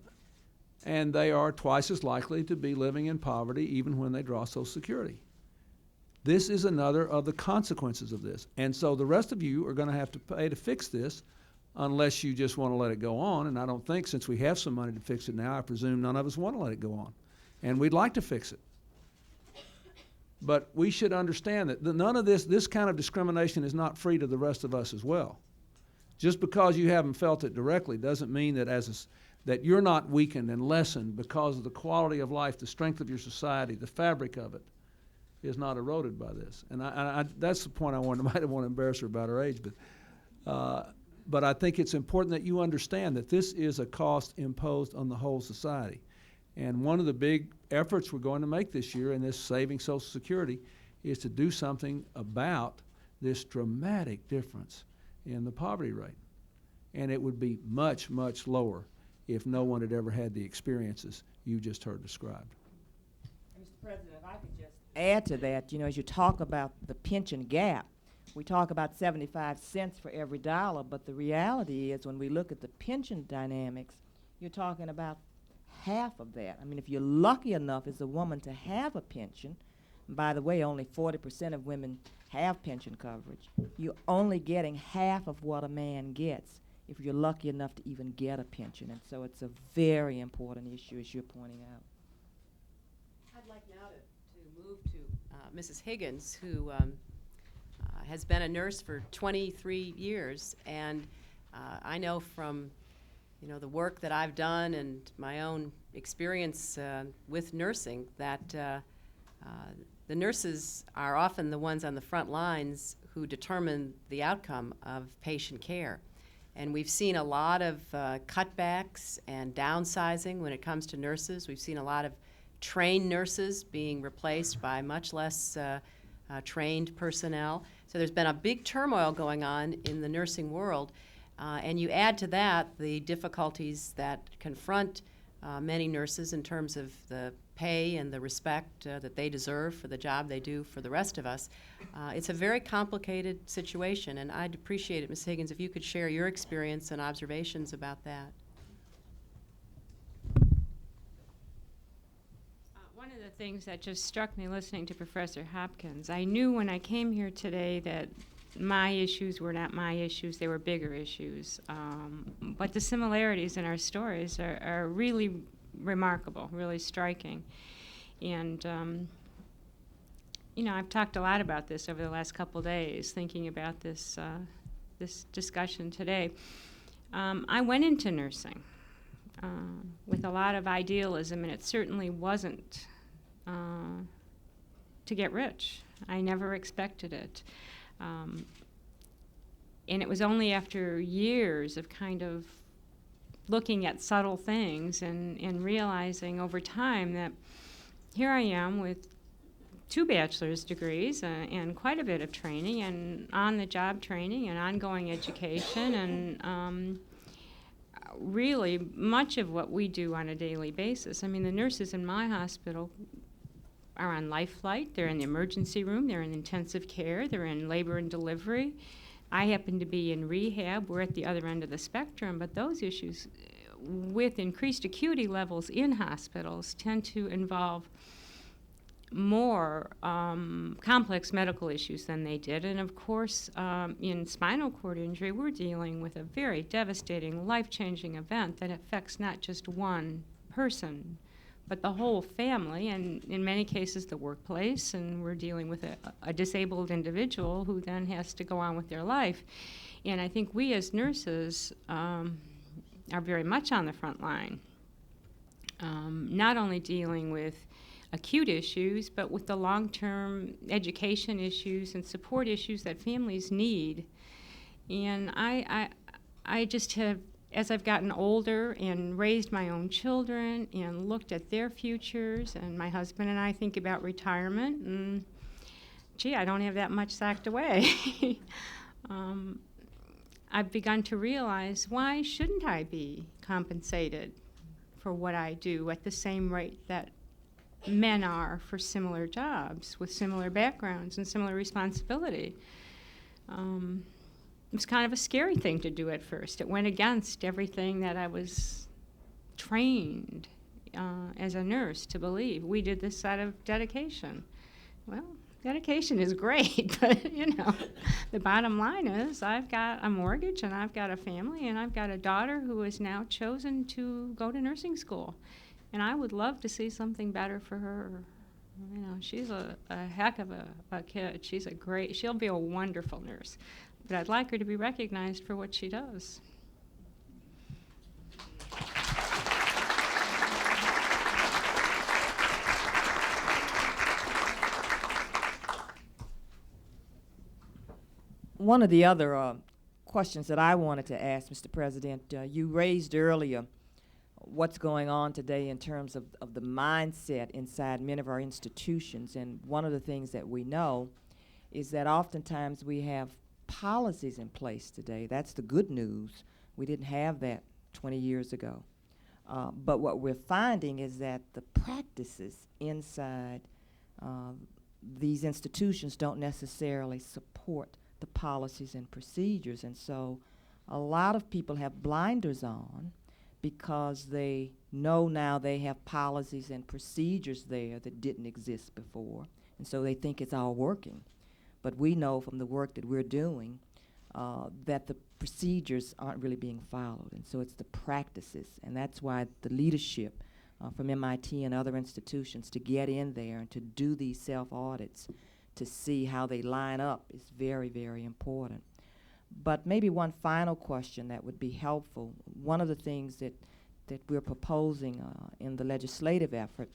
and they are twice as likely to be living in poverty even when they draw Social Security. This is another of the consequences of this. And so the rest of you are going to have to pay to fix this unless you just want to let it go on. And I don't think, since we have some money to fix it now, I presume none of us want to let it go on. And we'd like to fix it. But we should understand that none of this kind of discrimination is not free to the rest of us as well. Just because you haven't felt it directly doesn't mean that that you're not weakened and lessened because of the quality of life, the strength of your society, the fabric of it is not eroded by this. And that's the point I might want to embarrass her about her age, but I think it's important that you understand that this is a cost imposed on the whole society. And one of the big efforts we're going to make this year in this Saving Social Security is to do something about this dramatic difference in the poverty rate. And it would be much, much lower if no one had ever had the experiences you just heard described. Mr. President, if I could just add to that, you know, as you talk about the pension gap, we talk about 75 cents for every dollar, but the reality is when we look at the pension dynamics, you're talking about half of that. I mean, if you're lucky enough as a woman to have a pension, and by the way, only 40% of women have pension coverage, you're only getting half of what a man gets if you're lucky enough to even get a pension. And so it's a very important issue, as you're pointing out. I'd like now to move to Mrs. Higgins, who has been a nurse for 23 years. And I know from the work that I've done and my own experience with nursing that the nurses are often the ones on the front lines who determine the outcome of patient care. And we've seen a lot of cutbacks and downsizing when it comes to nurses. We've seen a lot of trained nurses being replaced by much less trained personnel. So there's been a big turmoil going on in the nursing world. And you add to that the difficulties that confront many nurses in terms of the pay and the respect that they deserve for the job they do for the rest of us. It's a very complicated situation, and I'd appreciate it, Ms. Higgins, if you could share your experience and observations about that. One of the things that just struck me listening to Professor Hopkins, I knew when I came here today that my issues were not my issues, they were bigger issues. But the similarities in our stories are really remarkable, really striking. And, you know, I've talked a lot about this over the last couple days, thinking about this, this discussion today. I went into nursing with a lot of idealism, and it certainly wasn't to get rich. I never expected it. And it was only after years of kind of looking at subtle things and realizing over time that here I am with 2 bachelor's degrees and quite a bit of training and on-the-job training and ongoing education and really much of what we do on a daily basis. I mean, the nurses in my hospital are on life flight, they're in the emergency room, they're in intensive care, they're in labor and delivery. I happen to be in rehab, we're at the other end of the spectrum, but those issues with increased acuity levels in hospitals tend to involve more complex medical issues than they did. And of course, in spinal cord injury, we're dealing with a very devastating, life-changing event that affects not just one person, but the whole family, and in many cases the workplace, and we're dealing with a disabled individual who then has to go on with their life. And I think we as nurses are very much on the front line, not only dealing with acute issues, but with the long-term education issues and support issues that families need. And I just have, as I've gotten older and raised my own children and looked at their futures, and my husband and I think about retirement, and gee, I don't have that much socked away. I've begun to realize, why shouldn't I be compensated for what I do at the same rate that men are for similar jobs with similar backgrounds and similar responsibility? It was kind of a scary thing to do at first. It went against everything that I was trained as a nurse to believe. We did this out of dedication. Well, dedication is great, but you know, the bottom line is I've got a mortgage and I've got a family and I've got a daughter who has now chosen to go to nursing school. And I would love to see something better for her. You know, she's a heck of a kid. She'll be a wonderful nurse. But I'd like her to be recognized for what she does. One of the other questions that I wanted to ask, Mr. President, you raised earlier what's going on today in terms of the mindset inside many of our institutions. And one of the things that we know is that oftentimes we have policies in place today. That's the good news. We didn't have that 20 years ago. But what we're finding is that the practices inside these institutions don't necessarily support the policies and procedures. And so a lot of people have blinders on because they know now they have policies and procedures there that didn't exist before. And so they think it's all working. But we know from the work that we're doing that the procedures aren't really being followed. And so it's the practices. And that's why the leadership from MIT and other institutions to get in there and to do these self-audits to see how they line up is very, very important. But maybe one final question that would be helpful. One of the things that we're proposing in the legislative effort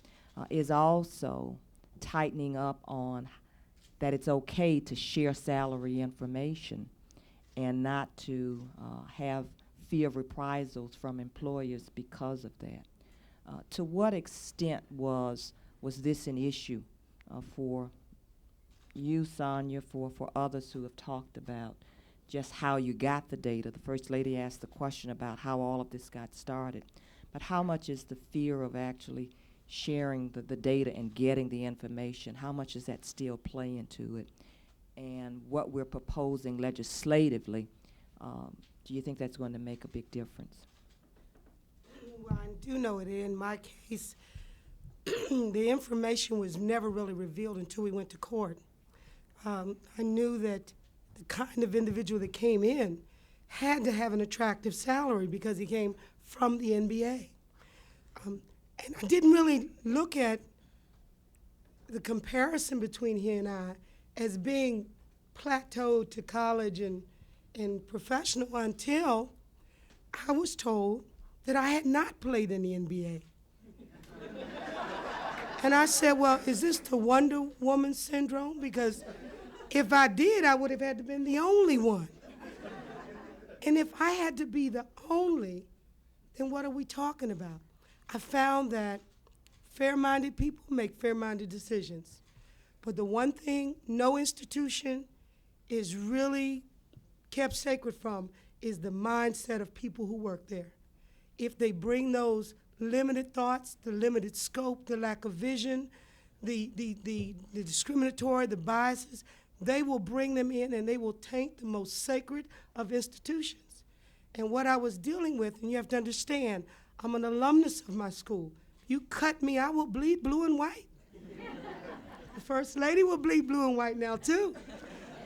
is also tightening up on that it's okay to share salary information and not to have fear of reprisals from employers because of that. To what extent was this an issue for you, Sonia, for others who have talked about just how you got the data? The First Lady asked the question about how all of this got started. But how much is the fear of actually sharing the data and getting the information, how much does that still play into it? And what we're proposing legislatively, do you think that's going to make a big difference? Well, I do know it. In my case, the information was never really revealed until we went to court. I knew that the kind of individual that came in had to have an attractive salary because he came from the NBA. And I didn't really look at the comparison between he and I as being plateaued to college and professional until I was told that I had not played in the NBA. And I said, well, is this the Wonder Woman syndrome? Because if I did, I would have had to been the only one. And if I had to be the only, then what are we talking about? I found that fair-minded people make fair-minded decisions. But the one thing no institution is really kept sacred from is the mindset of people who work there. If they bring those limited thoughts, the limited scope, the lack of vision, the discriminatory, the biases, they will bring them in and they will taint the most sacred of institutions. And what I was dealing with, and you have to understand, I'm an alumnus of my school. You cut me, I will bleed blue and white. The First Lady will bleed blue and white now too.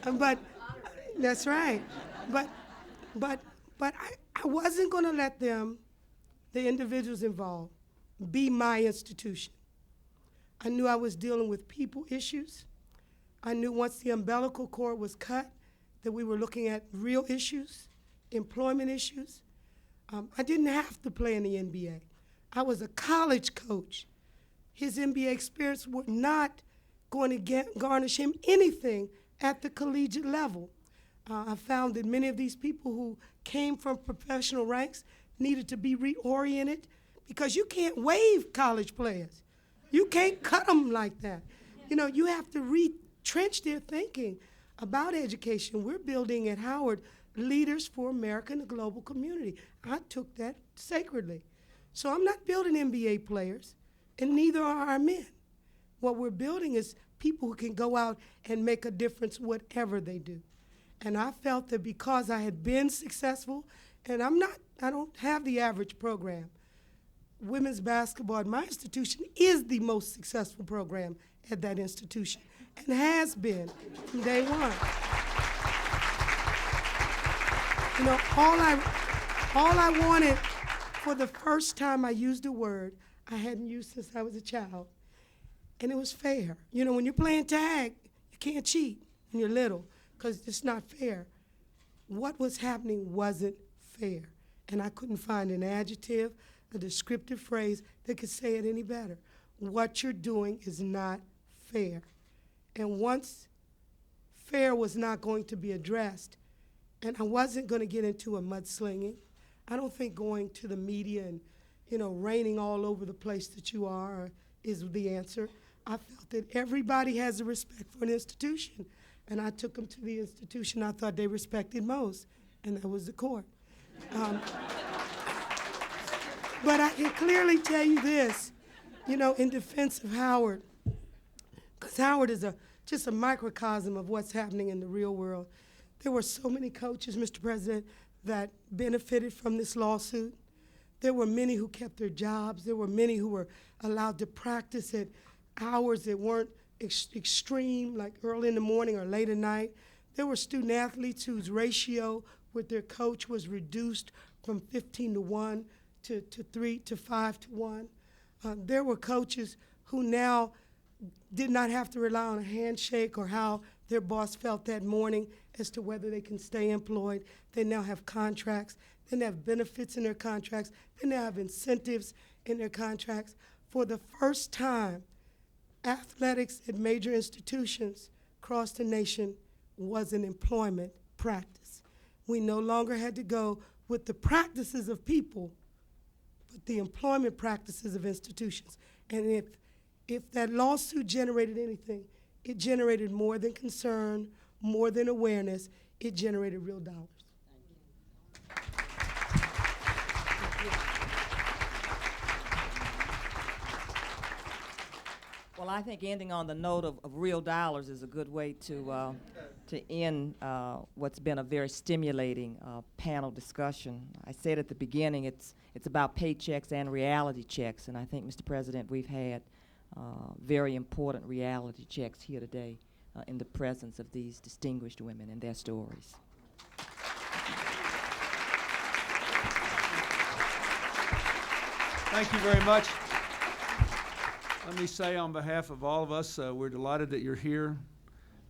But that's right. But I wasn't going to let them, the individuals involved, be my institution. I knew I was dealing with people issues. I knew once the umbilical cord was cut that we were looking at real issues, employment issues. I didn't have to play in the NBA. I was a college coach. His NBA experience would not going to garnish him anything at the collegiate level. I found that many of these people who came from professional ranks needed to be reoriented because you can't waive college players. You can't cut them like that. You know, you have to retrench their thinking about education. We're building at Howard leaders for America and the global community. I took that sacredly. So I'm not building NBA players, and neither are our men. What we're building is people who can go out and make a difference whatever they do. And I felt that because I had been successful, and I don't have the average program. Women's basketball at my institution is the most successful program at that institution, and has been from day one. You know, all I wanted, for the first time I used a word I hadn't used since I was a child, and it was fair. You know, when you're playing tag, you can't cheat when you're little, because it's not fair. What was happening wasn't fair, and I couldn't find an adjective, a descriptive phrase that could say it any better. What you're doing is not fair. And once fair was not going to be addressed, and I wasn't going to get into a mudslinging, I don't think going to the media and, you know, raining all over the place that you are is the answer. I felt that everybody has a respect for an institution, and I took them to the institution I thought they respected most, and that was the court. But I can clearly tell you this, you know, in defense of Howard, because Howard is just a microcosm of what's happening in the real world. There were so many coaches, Mr. President, that benefited from this lawsuit. There were many who kept their jobs. There were many who were allowed to practice at hours that weren't extreme, like early in the morning or late at night. There were student athletes whose ratio with their coach was reduced from 15-1 to 3 to 5 to 1. There were coaches who now did not have to rely on a handshake or how their boss felt that morning as to whether they can stay employed. They now have contracts. They now have benefits in their contracts. They now have incentives in their contracts. For the first time, athletics at major institutions across the nation was an employment practice. We no longer had to go with the practices of people, but the employment practices of institutions. And if that lawsuit generated anything, it generated more than concern, more than awareness, it generated real dollars. Well, I think ending on the note of real dollars is a good way to end what's been a very stimulating panel discussion. I said at the beginning it's about paychecks and reality checks, and I think, Mr. President, we've had very important reality checks here today in the presence of these distinguished women and their stories. Thank you very much. Let me say on behalf of all of us, we're delighted that you're here.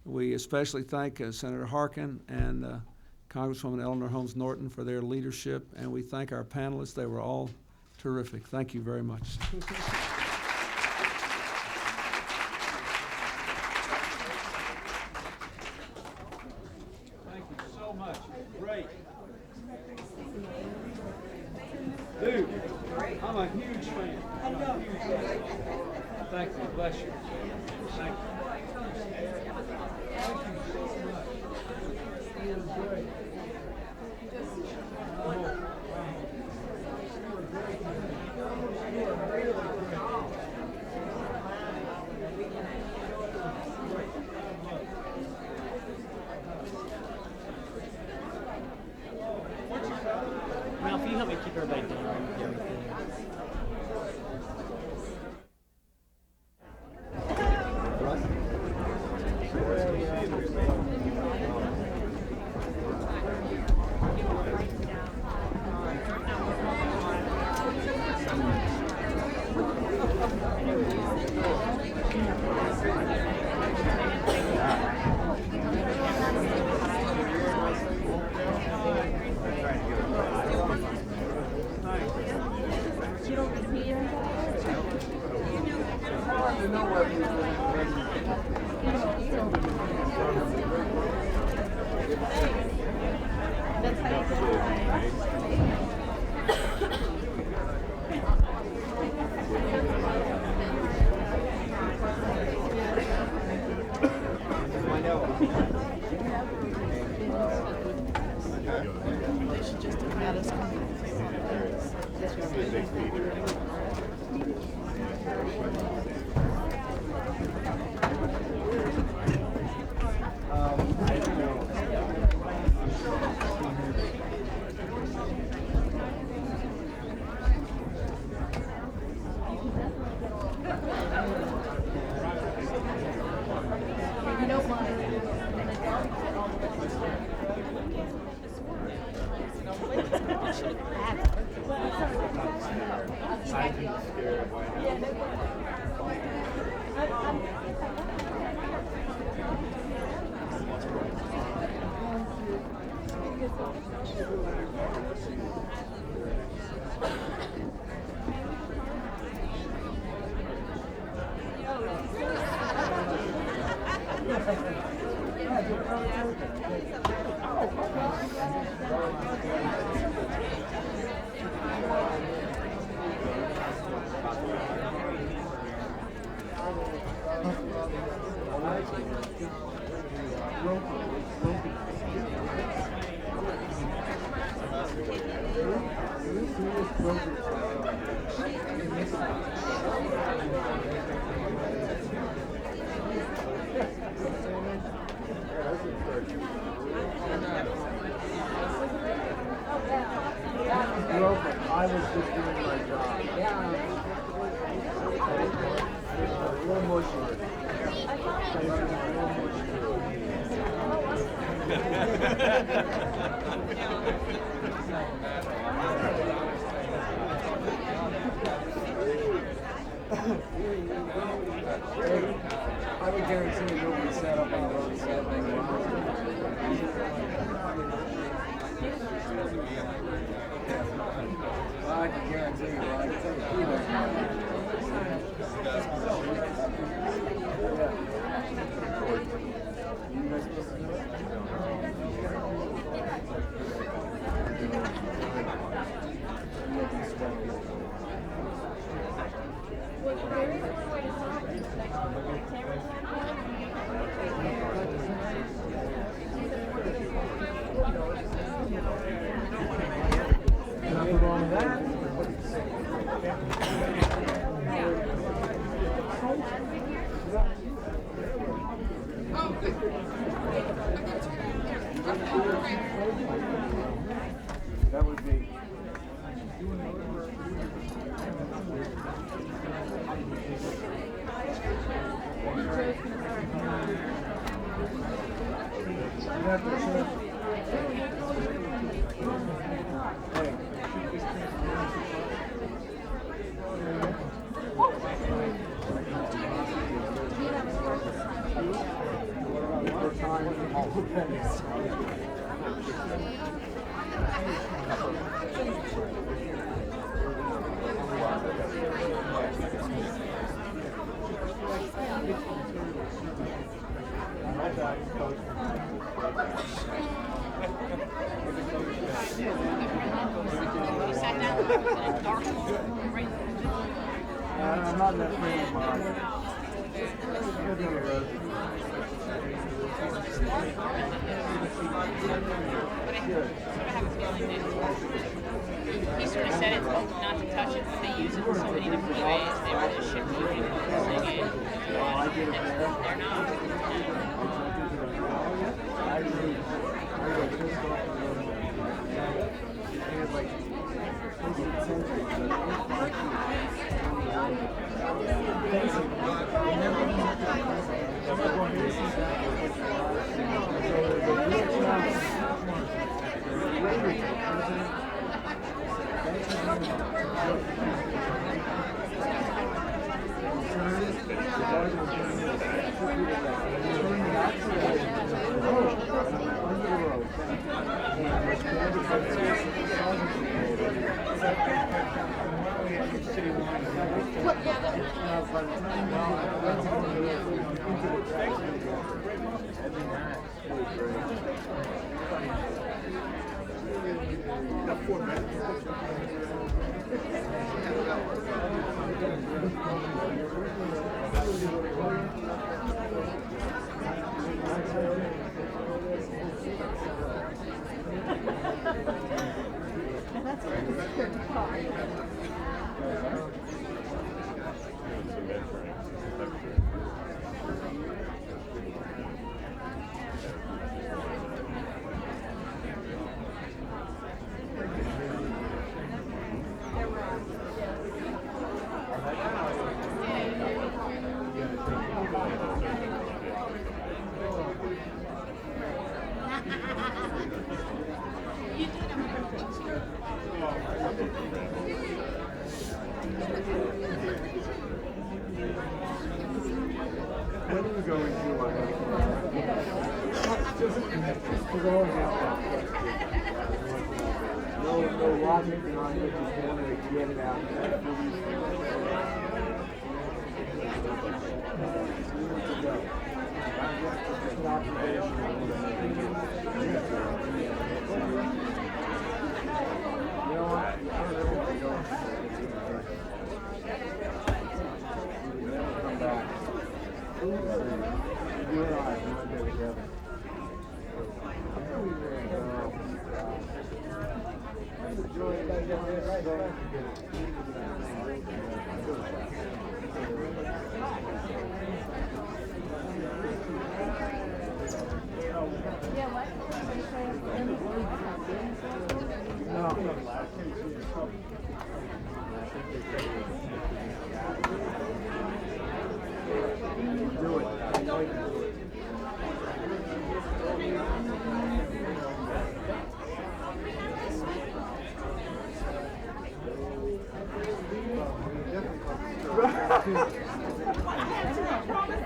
We especially thank Senator Harkin and Congresswoman Eleanor Holmes Norton for their leadership, and we thank our panelists. They were all terrific. Thank you very much. Thank you so much. Great. Dude, I'm a huge fan. I'm a huge fan. Thank you. Bless you. Thank you. Thank you so much. It was great. Ralph, you help me keep everybody down and everything. I was just doing my job. A little mushy. I would guarantee you nobody sat up on the road and said I can guarantee you, I can tell you, you guys supposed to do it? That would be. I'm not that fan of mine. He sort of said it not to touch it, but they use it in so many different ways. They were just shifting it, focusing it. They're not. No logic behind it, just want to get it out. Come back. You and I have not been together. Do it. I know you can do it.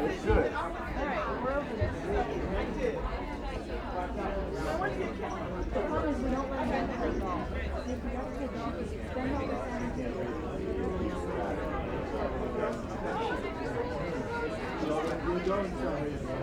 It should. You're going somewhere.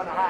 and a half.